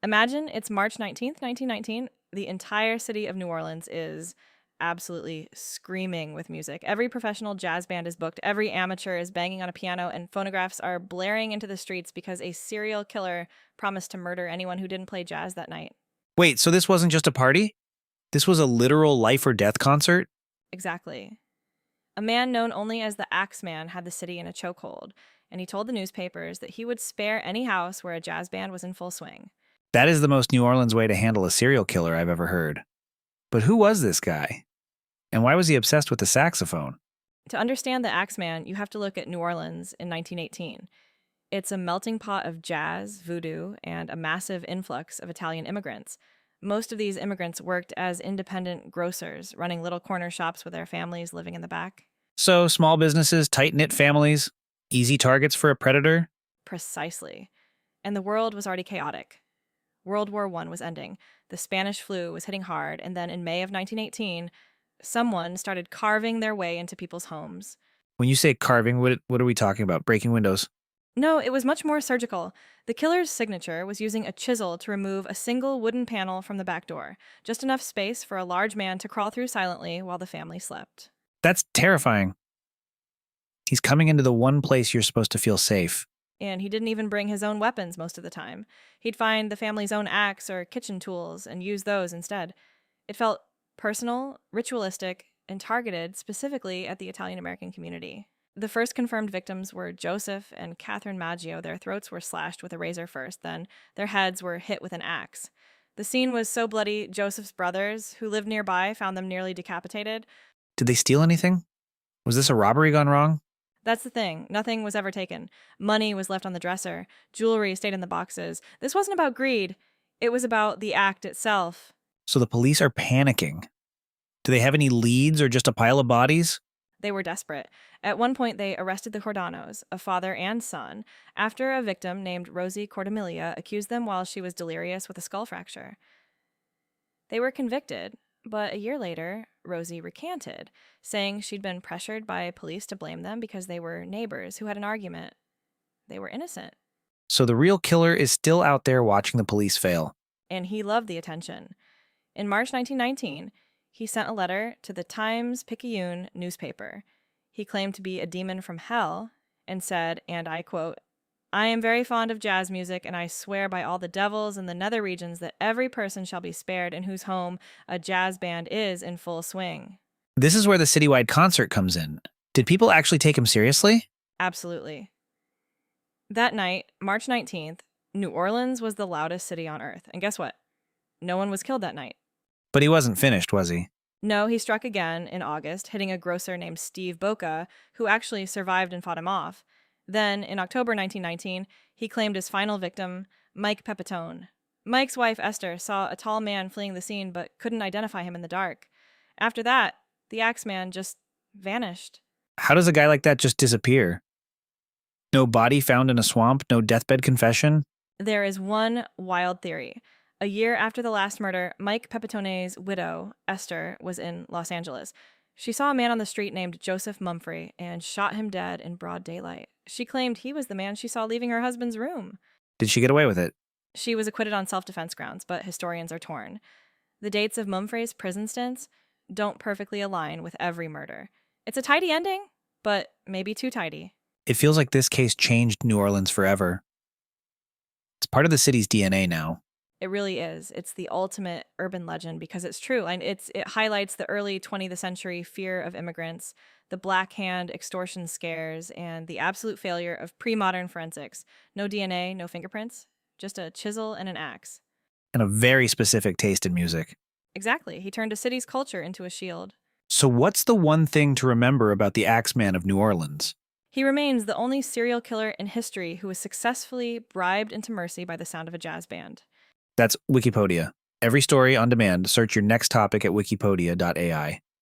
Imagine it's March 19th, 1919. The entire city of New Orleans is absolutely screaming with music. Every professional jazz band is booked, every amateur is banging on a piano, and phonographs are blaring into the streets because a serial killer promised to murder anyone who didn't play jazz that night. Wait, so this wasn't just a party? This was a literal life or death concert? Exactly. A man known only as the Axeman had the city in a chokehold, and he told the newspapers that he would spare any house where a jazz band was in full swing. That is the most New Orleans way to handle a serial killer I've ever heard. But who was this guy? And why was he obsessed with the saxophone? To understand the Axeman, you have to look at New Orleans in 1918. It's a melting pot of jazz, voodoo, and a massive influx of Italian immigrants. Most of these immigrants worked as independent grocers, running little corner shops with their families living in the back. So, small businesses, tight knit families, easy targets for a predator? Precisely. And the world was already chaotic. World War I was ending, the Spanish flu was hitting hard, and then in May of 1918, someone started carving their way into people's homes. When you say carving, what are we talking about? Breaking windows? No, it was much more surgical. The killer's signature was using a chisel to remove a single wooden panel from the back door, just enough space for a large man to crawl through silently while the family slept. That's terrifying. He's coming into the one place you're supposed to feel safe. And he didn't even bring his own weapons most of the time. He'd find the family's own axe or kitchen tools and use those instead. It felt personal, ritualistic, and targeted specifically at the Italian American community. The first confirmed victims were Joseph and Catherine Maggio. Their throats were slashed with a razor first, then their heads were hit with an axe. The scene was so bloody, Joseph's brothers, who lived nearby, found them nearly decapitated. Did they steal anything? Was this a robbery gone wrong? That's the thing. Nothing was ever taken. Money was left on the dresser. Jewelry stayed in the boxes. This wasn't about greed. It was about the act itself. So the police are panicking. Do they have any leads or just a pile of bodies? They were desperate. At one point, they arrested the Cordanos, a father and son, after a victim named Rosie Cordamilia accused them while she was delirious with a skull fracture. They were convicted, but a year later, Rosie recanted, saying she'd been pressured by police to blame them because they were neighbors who had an argument. They were innocent, So the real killer is still out there watching the police fail. and he loved the attention. In March 1919, he sent a letter to the Times-Picayune newspaper. He claimed to be a demon from hell and said, and I quote, "I am very fond of jazz music, and I swear by all the devils in the nether regions that every person shall be spared in whose home a jazz band is in full swing." This is where the citywide concert comes in. Did people actually take him seriously? Absolutely. That night, March 19th, New Orleans was the loudest city on earth. And guess what? No one was killed that night. But he wasn't finished, was he? No, he struck again in August, hitting a grocer named Steve Boca, who actually survived and fought him off. Then, in October 1919, he claimed his final victim, Mike Pepitone. Mike's wife, Esther, saw a tall man fleeing the scene but couldn't identify him in the dark. After that, the Axeman just vanished. How does a guy like that just disappear? No body found in a swamp, no deathbed confession? There is one wild theory. A year after the last murder, Mike Pepitone's widow, Esther, was in Los Angeles. She saw a man on the street named Joseph Mumphrey and shot him dead in broad daylight. She claimed he was the man she saw leaving her husband's room. Did she get away with it? She was acquitted on self-defense grounds, but historians are torn. The dates of Mumphrey's prison stints don't perfectly align with every murder. It's a tidy ending, but maybe too tidy. It feels like this case changed New Orleans forever. It's part of the city's DNA now. It really is. It's the ultimate urban legend because it's true. And it highlights the early 20th century fear of immigrants, the Black Hand extortion scares, and the absolute failure of pre-modern forensics. No DNA, no fingerprints, just a chisel and an axe. And a very specific taste in music. Exactly. He turned a city's culture into a shield. So what's the one thing to remember about the Axeman of New Orleans? He remains the only serial killer in history who was successfully bribed into mercy by the sound of a jazz band. That's Wikipedia. Every story on demand, search your next topic at wikipedia.ai.